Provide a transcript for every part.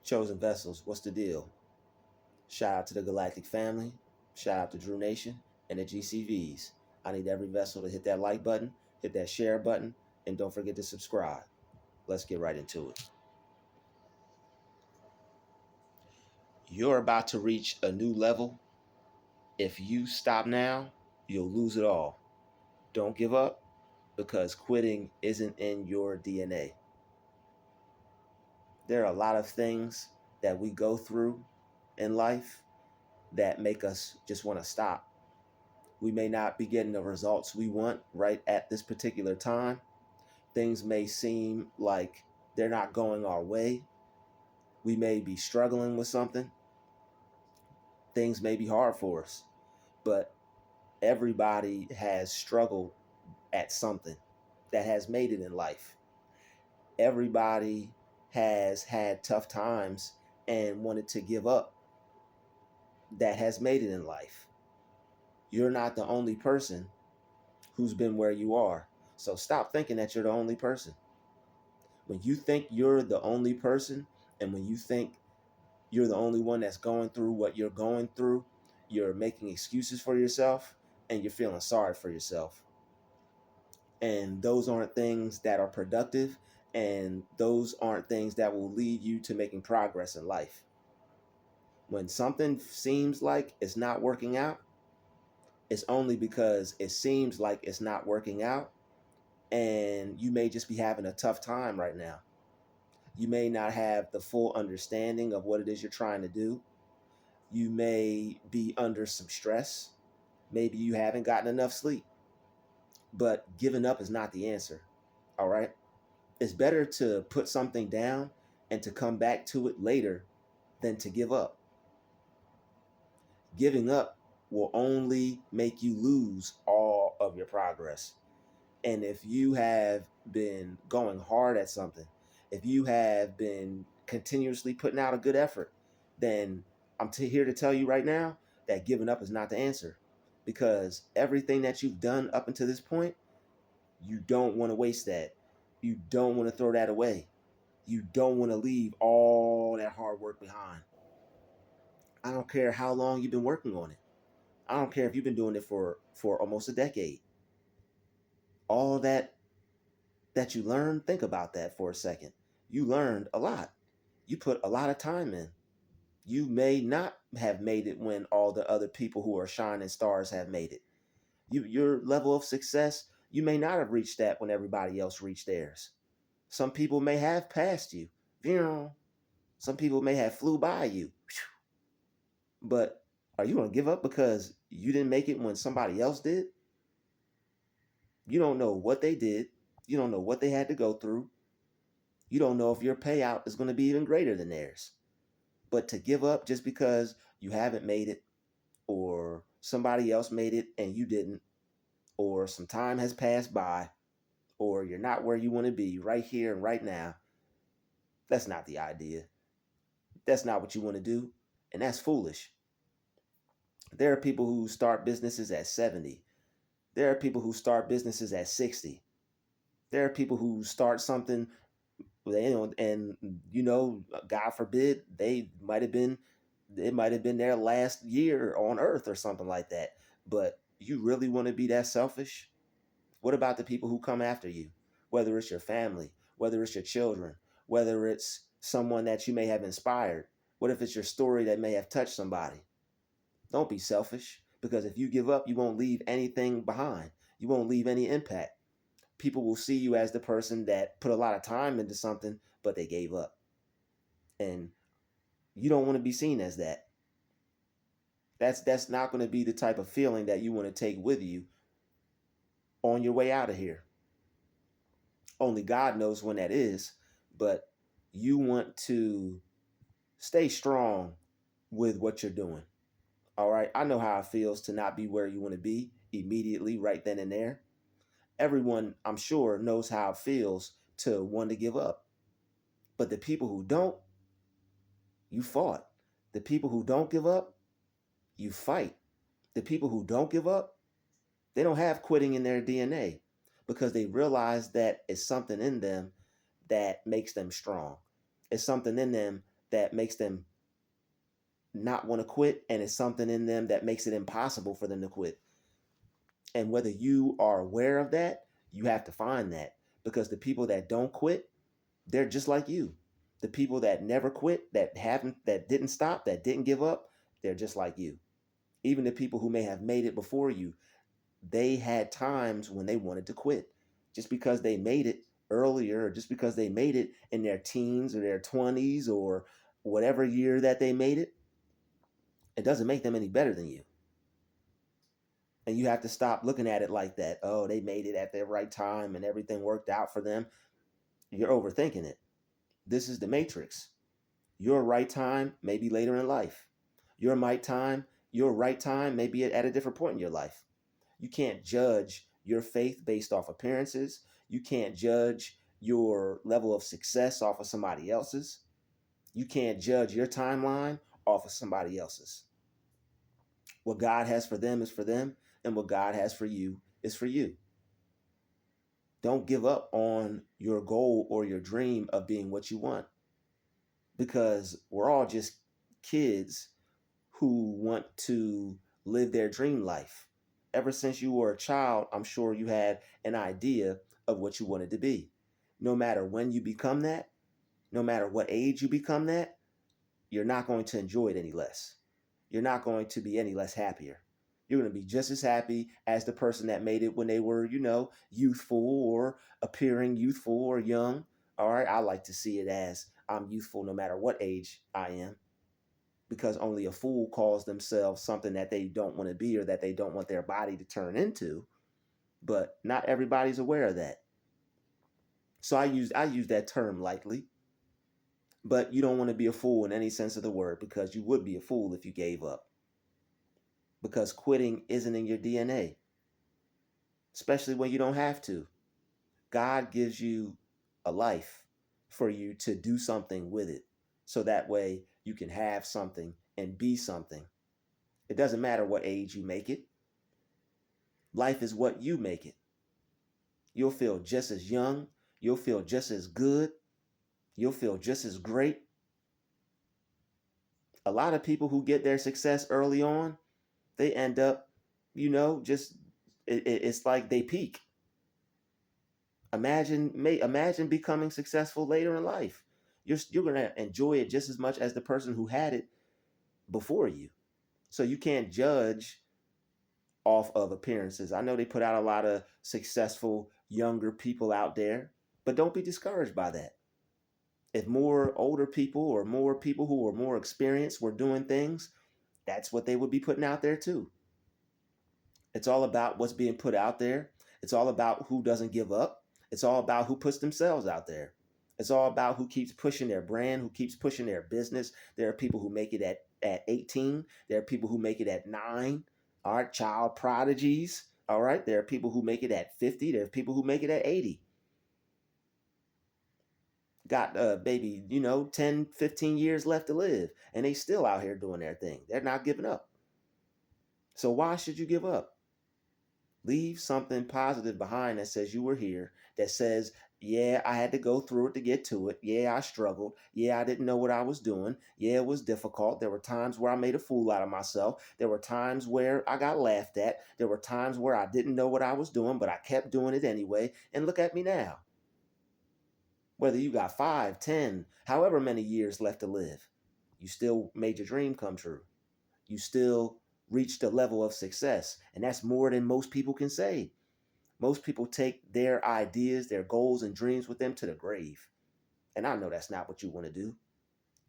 Chosen vessels, what's the deal? Shout out to the Galactic family. Shout out to Drew Nation and the GCVs. I need every vessel to hit that like button, hit that share button, and don't forget to subscribe. Let's get right into it. You're about to reach a new level. If you stop now, you'll lose it all. Don't give up because quitting isn't in your DNA. There are a lot of things that we go through in life that make us just want to stop. We may not be getting the results we want right at this particular time. Things may seem like they're not going our way. We may be struggling with something. Things may be hard for us, but everybody has struggled at something that has made it in life. Everybody has had tough times and wanted to give up that has made it in life. You're not the only person who's been where you are. So stop thinking that you're the only person. When you think you're the only person, and when you think you're the only one that's going through what you're going through, you're making excuses for yourself and you're feeling sorry for yourself. And those aren't things that are productive, and those aren't things that will lead you to making progress in life. When something seems like it's not working out, it's only because it seems like it's not working out, and you may just be having a tough time right now. You may not have the full understanding of what it is you're trying to do. You may be under some stress. Maybe you haven't gotten enough sleep. But giving up is not the answer. All right? It's better to put something down and to come back to it later than to give up. Giving up will only make you lose all of your progress. And if you have been going hard at something, if you have been continuously putting out a good effort, then I'm here to tell you right now that giving up is not the answer. Because everything that you've done up until this point, you don't want to waste that. You don't want to throw that away. You don't want to leave all that hard work behind. I don't care how long you've been working on it. I don't care if you've been doing it for almost a decade. All that you learned, think about that for a second. You learned a lot. You put a lot of time in. You may not have made it when all the other people who are shining stars have made it. Your level of success, you may not have reached that when everybody else reached theirs. Some people may have passed you. Some people may have flew by you. But are you going to give up because you didn't make it when somebody else did? You don't know what they did. You don't know what they had to go through. You don't know if your payout is going to be even greater than theirs. But to give up just because you haven't made it, or somebody else made it and you didn't, or some time has passed by, or you're not where you want to be right here and right now, that's not the idea. That's not what you want to do. And that's foolish. There are people who start businesses at 70. There are people who start businesses at 60. There are people who start something, and God forbid, it might have been their last year on earth or something like that. But you really want to be that selfish? What about the people who come after you? Whether it's your family, whether it's your children, whether it's someone that you may have inspired. What if it's your story that may have touched somebody? Don't be selfish, because if you give up, you won't leave anything behind. You won't leave any impact. People will see you as the person that put a lot of time into something, but they gave up. And you don't want to be seen as that. That's not going to be the type of feeling that you want to take with you on your way out of here. Only God knows when that is, but you want to stay strong with what you're doing. All right. I know how it feels to not be where you want to be immediately, right then and there. Everyone, I'm sure, knows how it feels to want to give up. But the people who don't, you fought. The people who don't give up, you fight. The people who don't give up, they don't have quitting in their DNA, because they realize that it's something in them that makes them strong. It's something in them that makes them not want to quit, and it's something in them that makes it impossible for them to quit. And whether you are aware of that, you have to find that, because the people that don't quit, they're just like you. The people that never quit, that didn't stop, that didn't give up, they're just like you. Even the people who may have made it before you, they had times when they wanted to quit. Just because they made it earlier, or just because they made it in their teens or their 20s or whatever year that they made it doesn't make them any better than you. And you have to stop looking at it like that. Oh, they made it at the right time and everything worked out for them. You're overthinking it. This is the matrix. Your right time may be later in life. Your right time may be at a different point in your life. You can't judge your faith based off appearances. You can't judge your level of success off of somebody else's. You can't judge your timeline off of somebody else's. What God has for them is for them, and what God has for you is for you. Don't give up on your goal or your dream of being what you want, because we're all just kids who want to live their dream life. Ever since you were a child, I'm sure you had an idea of what you wanted to be. No matter when you become that, no matter what age you become that, you're not going to enjoy it any less. You're not going to be any less happier. You're going to be just as happy as the person that made it when they were, youthful or appearing youthful or young. All right. I like to see it as I'm youthful no matter what age I am, because only a fool calls themselves something that they don't want to be or that they don't want their body to turn into. But not everybody's aware of that. So I use that term lightly. But you don't want to be a fool in any sense of the word, because you would be a fool if you gave up. Because quitting isn't in your DNA, especially when you don't have to. God gives you a life for you to do something with it, so that way you can have something and be something. It doesn't matter what age you make it. Life is what you make it. You'll feel just as young. You'll feel just as good. You'll feel just as great. A lot of people who get their success early on, they end up, just it's like they peak. Imagine becoming successful later in life. You're gonna enjoy it just as much as the person who had it before you. So you can't judge off of appearances. I know they put out a lot of successful younger people out there, but don't be discouraged by that. If more older people or more people who are more experienced were doing things, that's what they would be putting out there too. It's all about what's being put out there. It's all about who doesn't give up. It's all about who puts themselves out there. It's all about who keeps pushing their brand, who keeps pushing their business. There are people who make it at 18. There are people who make it at 9. All right, child prodigies. All right, there are people who make it at 50. There are people who make it at 80. Got maybe 10, 15 years left to live, and they still out here doing their thing. They're not giving up. So why should you give up? Leave something positive behind that says you were here, that says, yeah, I had to go through it to get to it. Yeah, I struggled. Yeah, I didn't know what I was doing. Yeah, it was difficult. There were times where I made a fool out of myself. There were times where I got laughed at. There were times where I didn't know what I was doing, but I kept doing it anyway. And look at me now. Whether you got 5, 10, however many years left to live, you still made your dream come true. You still reached a level of success. And that's more than most people can say. Most people take their ideas, their goals, and dreams with them to the grave. And I know that's not what you want to do.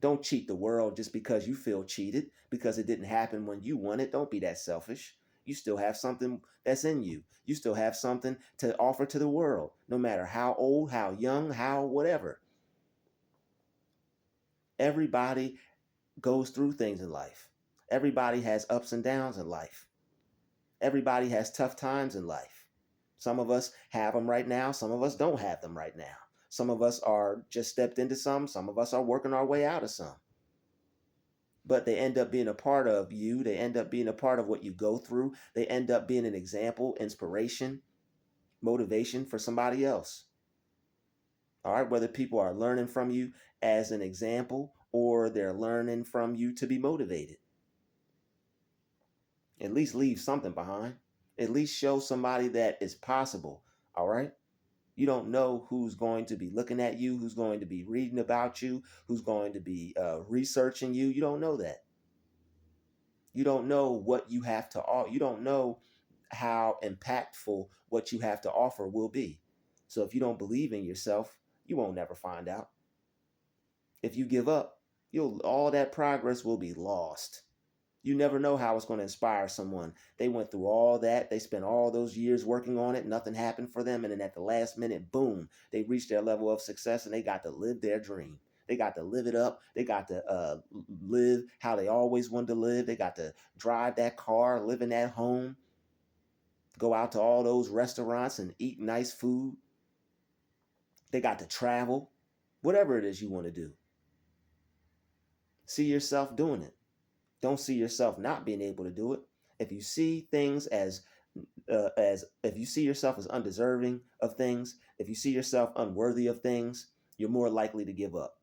Don't cheat the world just because you feel cheated, because it didn't happen when you wanted. Don't be that selfish. You still have something that's in you. You still have something to offer to the world, no matter how old, how young, how whatever. Everybody goes through things in life. Everybody has ups and downs in life. Everybody has tough times in life. Some of us have them right now. Some of us don't have them right now. Some of us are just stepped into some. Some of us are working our way out of some. But they end up being a part of you. They end up being a part of what you go through. They end up being an example, inspiration, motivation for somebody else. All right, whether people are learning from you as an example or they're learning from you to be motivated. At least leave something behind. At least show somebody that it's possible. All right. You don't know who's going to be looking at you, who's going to be reading about you, who's going to be researching you. You don't know that. You don't know what you have to offer. You don't know how impactful what you have to offer will be. So if you don't believe in yourself, you won't never find out. If you give up, you'll all that progress will be lost. You never know how it's going to inspire someone. They went through all that. They spent all those years working on it. Nothing happened for them. And then at the last minute, boom, they reached their level of success and they got to live their dream. They got to live it up. They got to live how they always wanted to live. They got to drive that car, live in that home, go out to all those restaurants and eat nice food. They got to travel, whatever it is you want to do. See yourself doing it. Don't see yourself not being able to do it. If you see things as if you see yourself as undeserving of things, if you see yourself unworthy of things, you're more likely to give up.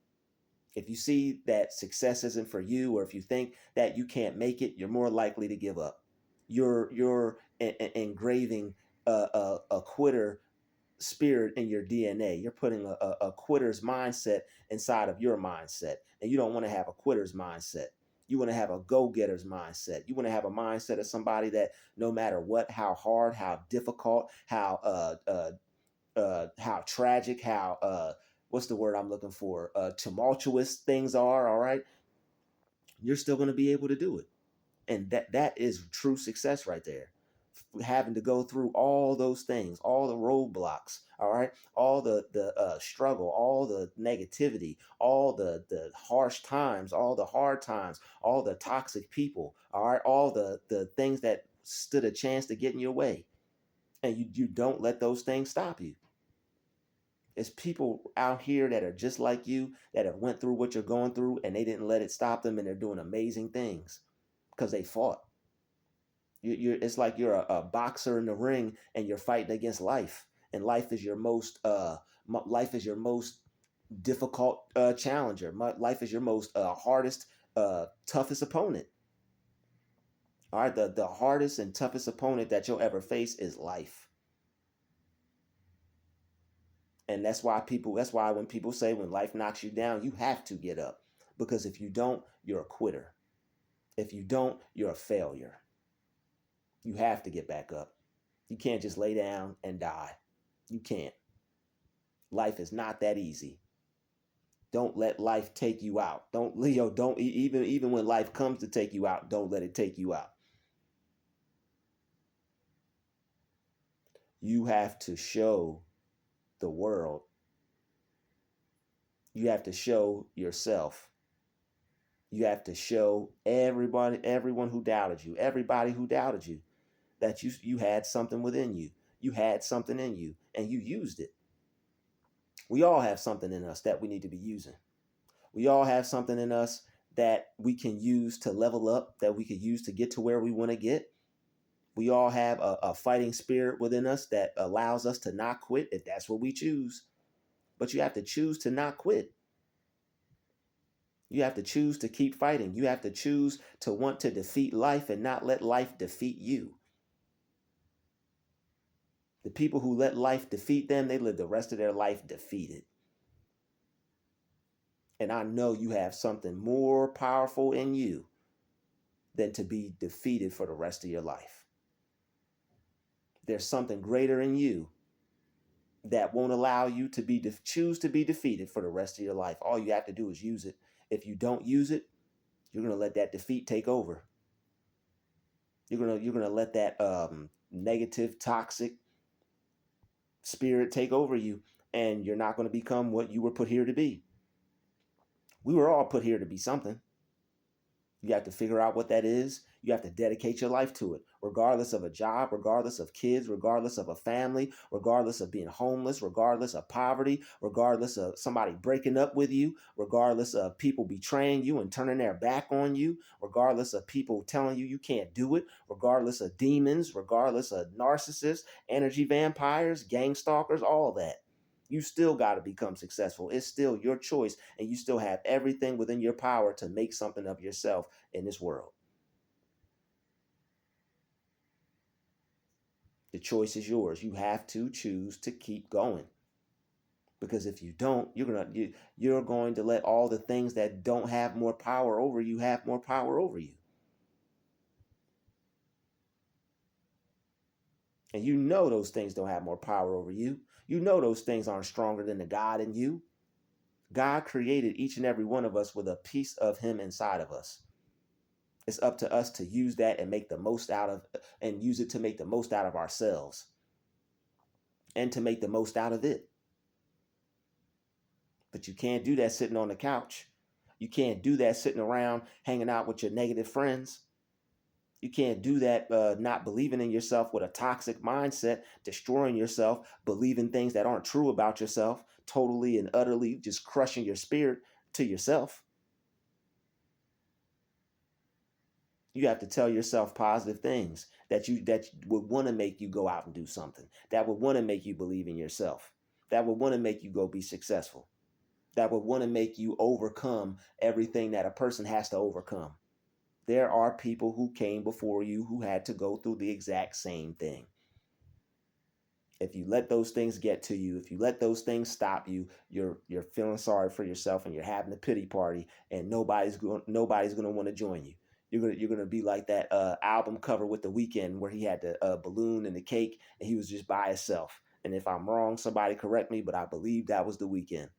If you see that success isn't for you, or if you think that you can't make it, you're more likely to give up. You're engraving a quitter spirit in your DNA. You're putting a quitter's mindset inside of your mindset, and you don't want to have a quitter's mindset. You want to have a go-getter's mindset. You want to have a mindset of somebody that no matter what, how hard, how difficult, how tragic, how what's the word I'm looking for? Tumultuous things are. All right, you're still going to be able to do it, and that is true success right there. Having to go through all those things, all the roadblocks, all right, all the struggle, all the negativity, all the harsh times, all the hard times, all the toxic people, all right, all the things that stood a chance to get in your way, and you don't let those things stop you. There's people out here that are just like you that have went through what you're going through, and they didn't let it stop them, and they're doing amazing things because they fought. It's like you're a boxer in the ring and you're fighting against life, and life is your most difficult challenger. Life is your most hardest, toughest opponent. All right, the hardest and toughest opponent that you'll ever face is life. And that's why when people say when life knocks you down, you have to get up, because if you don't, you're a quitter. If you don't, you're a failure. You have to get back up. You can't just lay down and die. You can't. Life is not that easy. Don't let life take you out. Don't, Leo, don't even when life comes to take you out, don't let it take you out. You have to show the world. You have to show yourself. You have to show everyone who doubted you, everybody who doubted you, that you had something within you. You had something in you and you used it. We all have something in us that we need to be using. We all have something in us that we can use to level up, that we could use to get to where we want to get. We all have a fighting spirit within us that allows us to not quit if that's what we choose. But you have to choose to not quit. You have to choose to keep fighting. You have to choose to want to defeat life and not let life defeat you. The people who let life defeat them, they live the rest of their life defeated. And I know you have something more powerful in you than to be defeated for the rest of your life. There's something greater in you that won't allow you to choose to be defeated for the rest of your life. All you have to do is use it. If you don't use it, you're going to let that defeat take over. You're going to let that negative, toxic spirit take over you, and you're not going to become what you were put here to be. We were all put here to be something. You have to figure out what that is. You have to dedicate your life to it, regardless of a job, regardless of kids, regardless of a family, regardless of being homeless, regardless of poverty, regardless of somebody breaking up with you, regardless of people betraying you and turning their back on you, regardless of people telling you can't do it, regardless of demons, regardless of narcissists, energy vampires, gang stalkers, all that. You still got to become successful. It's still your choice, and you still have everything within your power to make something of yourself in this world. The choice is yours. You have to choose to keep going. Because if you don't, you're going to let all the things that don't have more power over you have more power over you. And you know those things don't have more power over you. You know those things aren't stronger than the God in you. God created each and every one of us with a piece of him inside of us. It's up to us to use that and make the most out of, and use it to make the most out of ourselves and to make the most out of it. But you can't do that sitting on the couch. You can't do that sitting around hanging out with your negative friends. You can't do that not believing in yourself with a toxic mindset, destroying yourself, believing things that aren't true about yourself, totally and utterly just crushing your spirit to yourself. You have to tell yourself positive things that would want to make you go out and do something, that would want to make you believe in yourself, that would want to make you go be successful, that would want to make you overcome everything that a person has to overcome. There are people who came before you who had to go through the exact same thing. If you let those things get to you, if you let those things stop you, you're feeling sorry for yourself and you're having a pity party, and nobody's going to want to join you. You're gonna be like that album cover with The Weeknd where he had the balloon and the cake and he was just by himself. And if I'm wrong, somebody correct me, but I believe that was The Weeknd.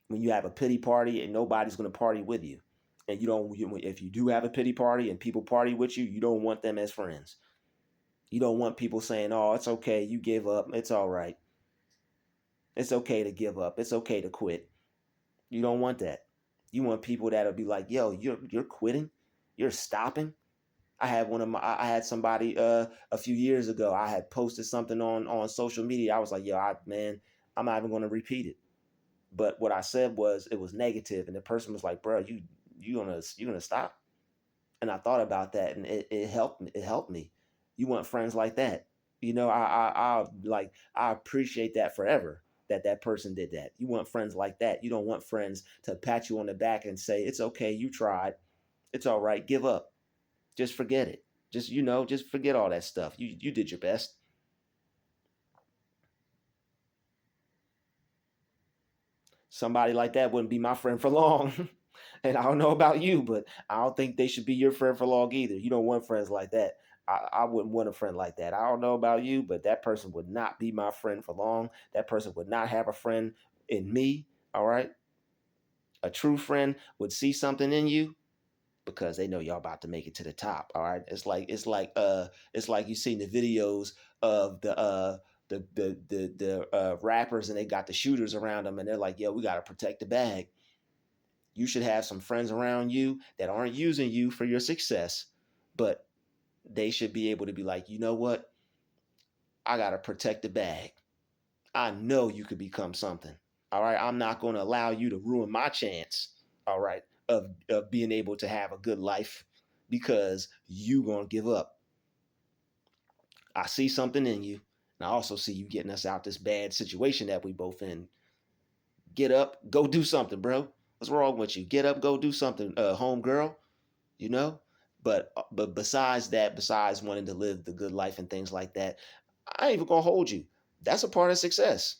When you have a pity party and nobody's gonna party with you, and if you do have a pity party and people party with you, you don't want them as friends. You don't want people saying, "Oh, it's okay, you give up. It's all right. It's okay to give up. It's okay to quit." You don't want that. You want people that'll be like, "Yo, you're quitting. You're stopping." I had somebody a few years ago. I had posted something on social media. I was like, "Yo, man, I'm not even going to repeat it." But what I said was it was negative, and the person was like, "Bro, you gonna stop?" And I thought about that, and it helped me. It helped me. You want friends like that? I appreciate that forever. That person did that. You want friends like that. You don't want friends to pat you on the back and say, "It's okay, you tried. It's all right. Give up. Just forget it. Just forget all that stuff. You did your best." Somebody like that wouldn't be my friend for long. And I don't know about you, but I don't think they should be your friend for long either. You don't want friends like that. I wouldn't want a friend like that. I don't know about you, but that person would not be my friend for long. That person would not have a friend in me. All right. A true friend would see something in you because they know y'all about to make it to the top. All right. It's like you seen the videos of the rappers, and they got the shooters around them, and they're like, "Yo, we gotta protect the bag." You should have some friends around you that aren't using you for your success, but they should be able to be like, "You know what? I got to protect the bag. I know you could become something. All right. I'm not going to allow you to ruin my chance. All right. Of being able to have a good life because you going to give up. I see something in you. And I also see you getting us out this bad situation that we both in. Get up, go do something, bro. What's wrong with you? Get up, go do something, home girl. you know but besides that, besides wanting to live the good life and things like that, I ain't even gonna hold you. That's a part of success.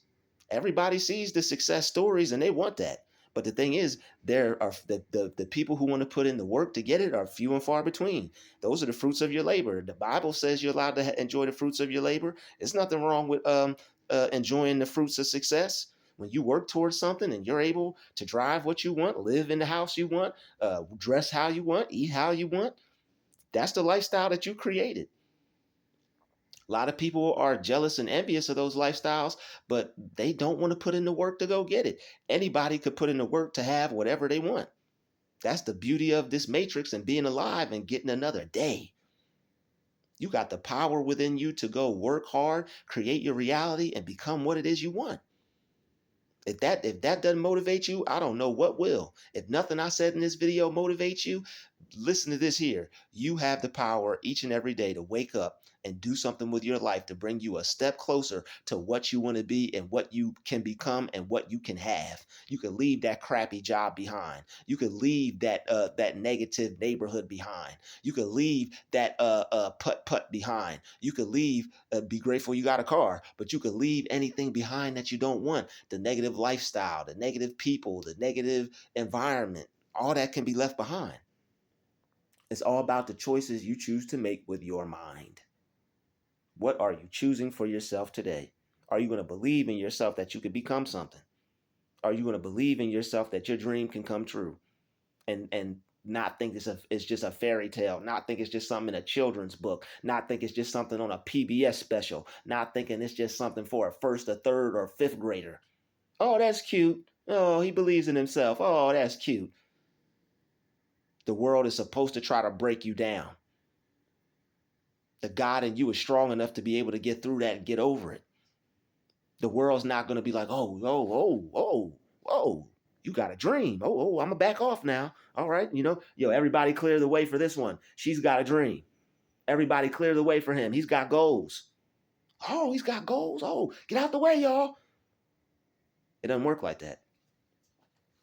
Everybody sees the success stories and they want that, but the thing is, there are the people who want to put in the work to get it are few and far between. Those are the fruits of your labor. The Bible says you're allowed to enjoy the fruits of your labor. There's nothing wrong with enjoying the fruits of success. When you work towards something and you're able to drive what you want, live in the house you want, dress how you want, eat how you want, that's the lifestyle that you created. A lot of people are jealous and envious of those lifestyles, but they don't want to put in the work to go get it. Anybody could put in the work to have whatever they want. That's the beauty of this matrix and being alive and getting another day. You got the power within you to go work hard, create your reality, and become what it is you want. If that doesn't motivate you, I don't know what will. If nothing I said in this video motivates you, listen to this here. You have the power each and every day to wake up and do something with your life to bring you a step closer to what you want to be and what you can become and what you can have. You can leave that crappy job behind. You can leave that negative neighborhood behind. You can leave that putt putt behind. You can leave be grateful you got a car, but you can leave anything behind that you don't want. The negative lifestyle, the negative people, the negative environment, all that can be left behind. It's all about the choices you choose to make with your mind. What are you choosing for yourself today? Are you going to believe in yourself that you could become something? Are you going to believe in yourself that your dream can come true? And not think it's just a fairy tale, not think it's just something in a children's book, not think it's just something on a PBS special, not thinking it's just something for a first, a third, or fifth grader. Oh, that's cute. Oh, he believes in himself. Oh, that's cute. The world is supposed to try to break you down. The God in you is strong enough to be able to get through that and get over it. The world's not going to be like, oh, you got a dream. I'm going to back off now. All right. Everybody clear the way for this one. She's got a dream. Everybody clear the way for him. He's got goals. Oh, he's got goals. Oh, get out the way, y'all. It doesn't work like that.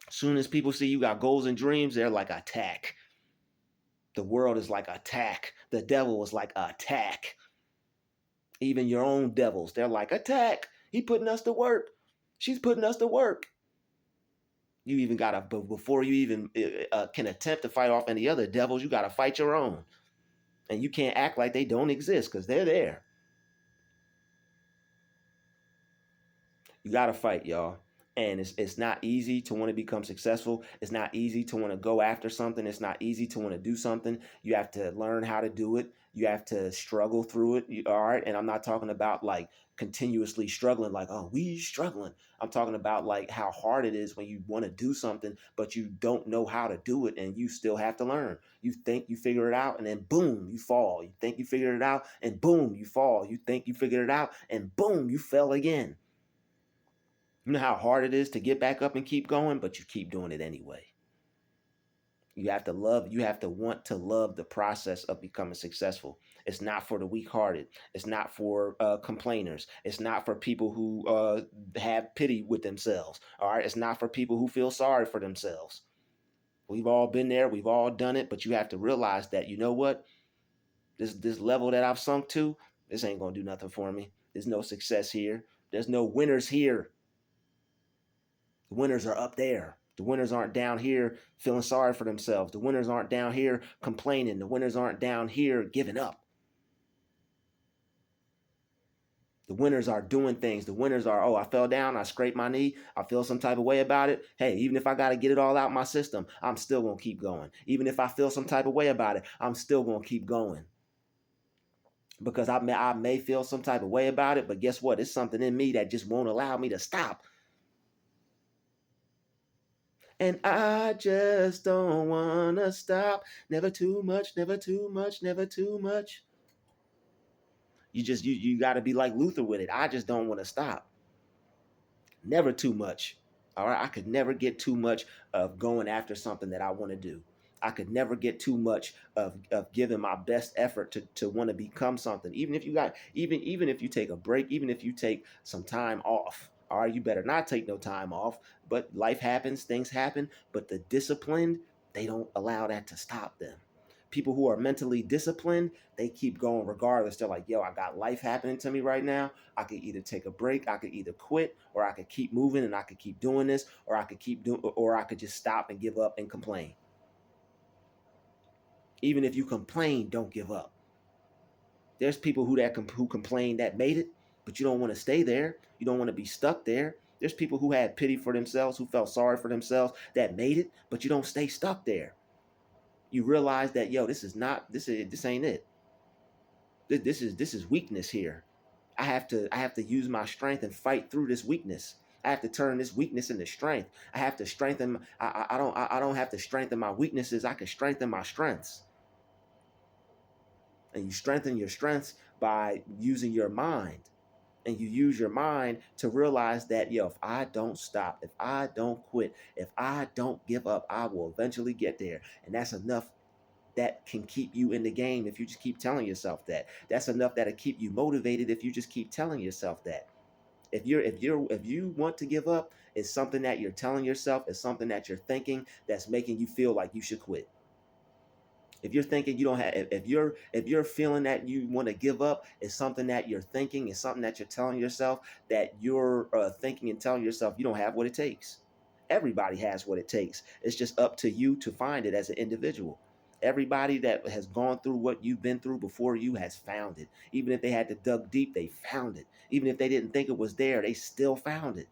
As soon as people see you got goals and dreams, they're like, attack. The world is like, attack. The devil is like, attack. Even your own devils, they're like, attack. He putting us to work. She's putting us to work. You even got to, before you even can attempt to fight off any other devils, you got to fight your own. And you can't act like they don't exist because they're there. You got to fight, y'all. And it's not easy to want to become successful. It's not easy to want to go after something. It's not easy to want to do something. You have to learn how to do it. You have to struggle through it. All right. And I'm not talking about like continuously struggling, like, oh, we struggling. I'm talking about like how hard it is when you want to do something, but you don't know how to do it and you still have to learn. You think you figure it out and then boom, you fall. You think you figured it out and boom, you fall. You think you figured it out and boom, you fell again. You know how hard it is to get back up and keep going, but you keep doing it anyway. You have to want to love the process of becoming successful. It's not for the weak-hearted. It's not for complainers. It's not for people who have pity with themselves. All right. It's not for people who feel sorry for themselves. We've all been there. We've all done it. But you have to realize that, you know what? This level that I've sunk to, this ain't going to do nothing for me. There's no success here. There's no winners here. The winners are up there. The winners aren't down here feeling sorry for themselves. The winners aren't down here complaining. The winners aren't down here giving up. The winners are doing things. The winners are, oh, I fell down. I scraped my knee. I feel some type of way about it. Hey, even if I got to get it all out my system, I'm still going to keep going. Even if I feel some type of way about it, I'm still going to keep going. Because I may feel some type of way about it, but guess what? It's something in me that just won't allow me to stop. And I just don't wanna stop. Never too much, never too much, never too much. You gotta be like Luther with it. I just don't want to stop. Never too much. All right. I could never get too much of going after something that I want to do. I could never get too much of giving my best effort to want to become something. Even if you got even if you take a break, even if you take some time off. All right, you better not take no time off. But life happens, things happen. But the disciplined, they don't allow that to stop them. People who are mentally disciplined, they keep going regardless. They're like, yo, I got life happening to me right now. I could either take a break, I could either quit, or I could keep moving and I could keep doing this, or I could keep doing, or I could just stop and give up and complain. Even if you complain, don't give up. There's people who complain that made it, but you don't want to stay there. You don't want to be stuck there. There's people who had pity for themselves, who felt sorry for themselves that made it, but you don't stay stuck there. You realize that, yo, this ain't it. This is weakness here. I have to use my strength and fight through this weakness. I have to turn this weakness into strength. I have to strengthen. I don't have to strengthen my weaknesses. I can strengthen my strengths. And you strengthen your strengths by using your mind. And you use your mind to realize that, yo, if I don't stop, if I don't quit, if I don't give up, I will eventually get there. And that's enough. that can keep you in the game if you just keep telling yourself that. That's enough that'll keep you motivated if you just keep telling yourself that. If you want to give up, it's something that you're telling yourself, it's something that you're thinking that's making you feel like you should quit. If you're thinking you don't have, if you're feeling that you want to give up, it's something that you're thinking, it's something that you're telling yourself, that you're thinking and telling yourself you don't have what it takes. Everybody has what it takes. It's just up to you to find it as an individual. Everybody that has gone through what you've been through before you has found it. Even if they had to dug deep, they found it. Even if they didn't think it was there, they still found it.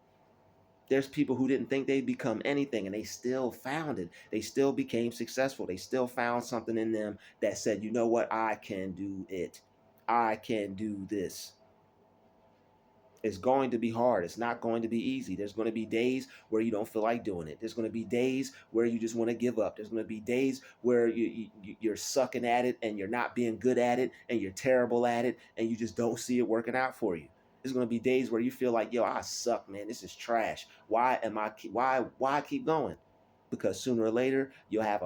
There's people who didn't think they'd become anything and they still found it. They still became successful. They still found something in them that said, you know what, I can do it. I can do this. It's going to be hard. It's not going to be easy. There's going to be days where you don't feel like doing it. There's going to be days where you just want to give up. There's going to be days where you're sucking at it and you're not being good at it and you're terrible at it and you just don't see it working out for you. There's going to be days where you feel like, yo, I suck, man. This is trash. Why keep going? Because sooner or later you'll have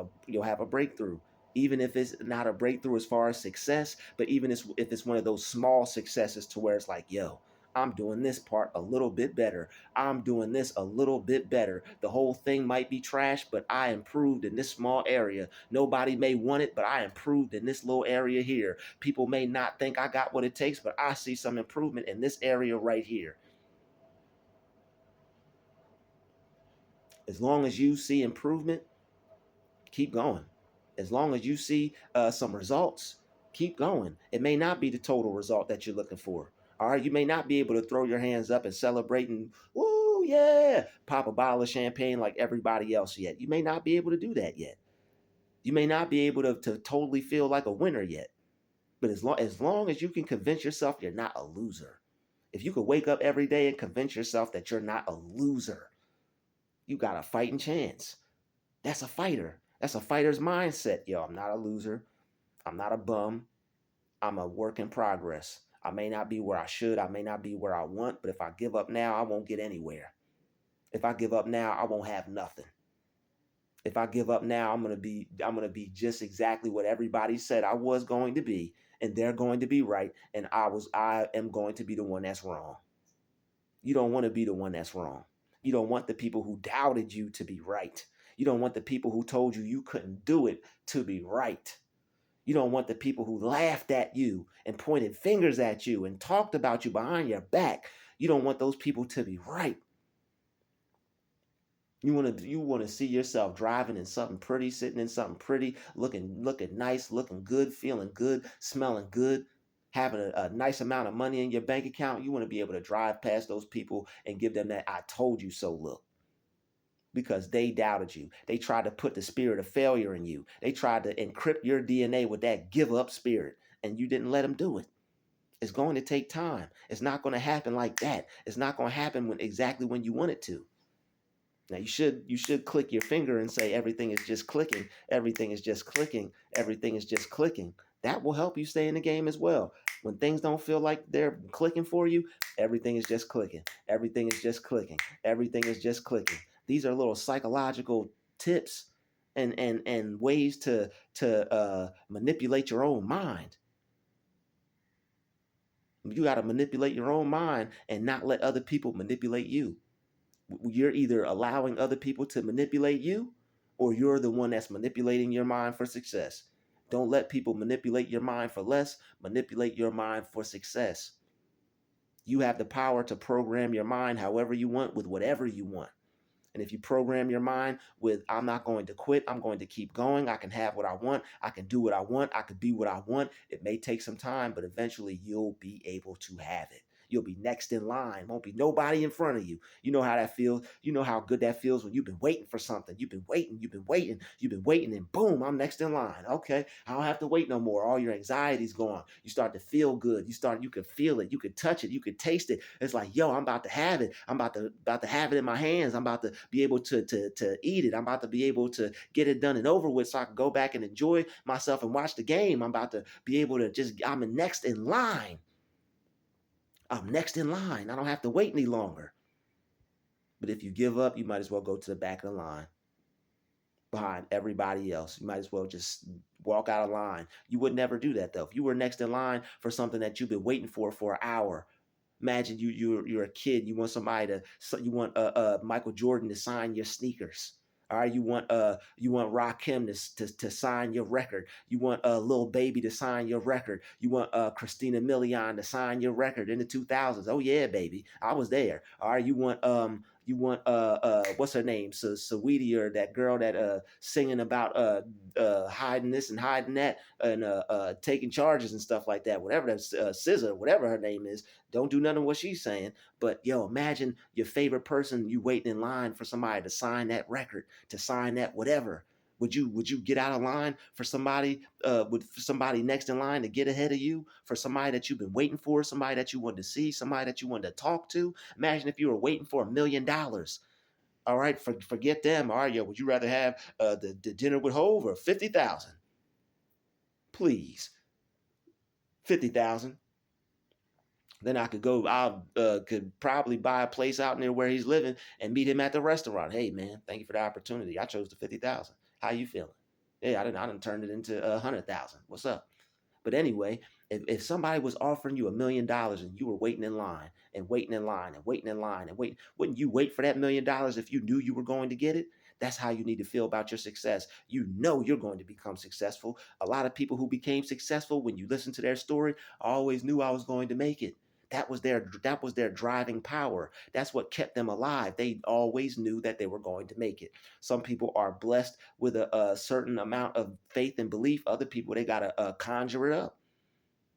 a breakthrough. Even if it's not a breakthrough as far as success, but even if it's one of those small successes to where it's like, yo, I'm doing this part a little bit better. I'm doing this a little bit better. The whole thing might be trash, but I improved in this small area. Nobody may want it, but I improved in this little area here. People may not think I got what it takes, but I see some improvement in this area right here. As long as you see improvement, keep going. As long as you see some results, keep going. It may not be the total result that you're looking for. All right, you may not be able to throw your hands up and celebrate and woo, yeah, pop a bottle of champagne like everybody else yet. You may not be able to do that yet. You may not be able to totally feel like a winner yet. But as long as you can convince yourself you're not a loser, if you could wake up every day and convince yourself that you're not a loser, you got a fighting chance. That's a fighter. That's a fighter's mindset. Yo, I'm not a loser. I'm not a bum. I'm a work in progress. I may not be where I should. I may not be where I want, but if I give up now, I won't get anywhere. If I give up now, I won't have nothing. If I give up now, I'm gonna be just exactly what everybody said I was going to be, and they're going to be right, and I am going to be the one that's wrong. You don't want to be the one that's wrong. You don't want the people who doubted you to be right. You don't want the people who told you you couldn't do it to be right. You don't want the people who laughed at you and pointed fingers at you and talked about you behind your back. You don't want those people to be right. You want to see yourself driving in something pretty, sitting in something pretty, looking nice, looking good, feeling good, smelling good, having a nice amount of money in your bank account. You want to be able to drive past those people and give them that "I told you so" look, because they doubted you. They tried to put the spirit of failure in you. They tried to encrypt your DNA with that give up spirit, and you didn't let them do it. It's going to take time. It's not going to happen like that. It's not going to happen exactly when you want it to. Now you should click your finger and say everything is just clicking, everything is just clicking, everything is just clicking. That will help you stay in the game as well. When things don't feel like they're clicking for you, everything is just clicking. Everything is just clicking. Everything is just clicking. These are little psychological tips and ways to manipulate your own mind. You got to manipulate your own mind and not let other people manipulate you. You're either allowing other people to manipulate you or you're the one that's manipulating your mind for success. Don't let people manipulate your mind for less, manipulate your mind for success. You have the power to program your mind however you want with whatever you want. And if you program your mind with, I'm not going to quit, I'm going to keep going, I can have what I want, I can do what I want, I can be what I want. It may take some time, but eventually you'll be able to have it. You'll be next in line. Won't be nobody in front of you. You know how that feels. You know how good that feels when you've been waiting for something. You've been waiting, and boom, I'm next in line. Okay, I don't have to wait no more. All your anxiety's gone. You start to feel good. You can feel it. You can touch it. You can taste it. It's like, yo, I'm about to have it. I'm about to have it in my hands. I'm about to be able to eat it. I'm about to be able to get it done and over with so I can go back and enjoy myself and watch the game. I'm about to be able to I'm next in line. I'm next in line. I don't have to wait any longer. But if you give up, you might as well go to the back of the line. behind everybody else. You might as well just walk out of line. You would never do that though. If you were next in line for something that you've been waiting for an hour, imagine you're a kid. You want somebody to you want Michael Jordan to sign your sneakers. All right, you want Rakim to sign your record. You want Lil Baby to sign your record. You want Christina Milian to sign your record in the 2000s. Oh yeah, baby, I was there. All right, you want what's her name? So Saweetie, or that girl that singing about hiding this and hiding that and taking charges and stuff like that. Whatever that SZA, whatever her name is, don't do none of what she's saying. But yo, imagine your favorite person, you waiting in line for somebody to sign that record, to sign that whatever. Would you get out of line for somebody for somebody next in line to get ahead of you, for somebody that you've been waiting for, somebody that you wanted to see, somebody that you wanted to talk to? Imagine if you were waiting for $1 million. All right, forget them. All right, yo, would you rather have the dinner with Hove or 50,000? Please, 50,000. Then I could go. I could probably buy a place out near where he's living and meet him at the restaurant. Hey man, thank you for the opportunity. I chose the 50,000. How you feeling? Yeah, I didn't turn it into 100,000. What's up? But anyway, if somebody was offering you $1 million and you were waiting in line and waiting in line and waiting in line and waiting, wouldn't you wait for that $1 million if you knew you were going to get it? That's how you need to feel about your success. You know you're going to become successful. A lot of people who became successful, when you listen to their story, I always knew I was going to make it. That was their driving power. That's what kept them alive. They always knew that they were going to make it. Some people are blessed with a certain amount of faith and belief. Other people, they gotta conjure it up.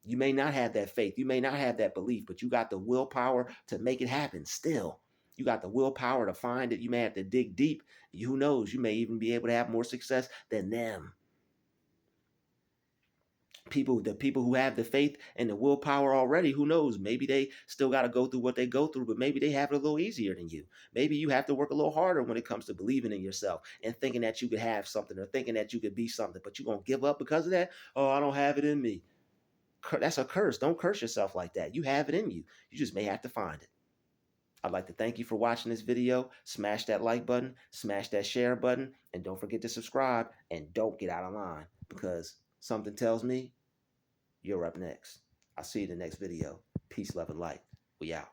You may not have that faith, you may not have that belief, but you got the willpower to make it happen. Still, you got the willpower to find it. You may have to dig deep. Who knows? You may even be able to have more success than them. The people who have the faith and the willpower already, who knows, maybe they still got to go through what they go through, but maybe they have it a little easier than you. Maybe you have to work a little harder when it comes to believing in yourself and thinking that you could have something, or thinking that you could be something, but you're going to give up because of that. Oh, I don't have it in me. That's a curse. Don't curse yourself like that. You have it in you. You just may have to find it. I'd like to thank you for watching this video. Smash that like button, smash that share button, and don't forget to subscribe, and don't get out of line, because something tells me you're up next. I'll see you in the next video. Peace, love, and light. We out.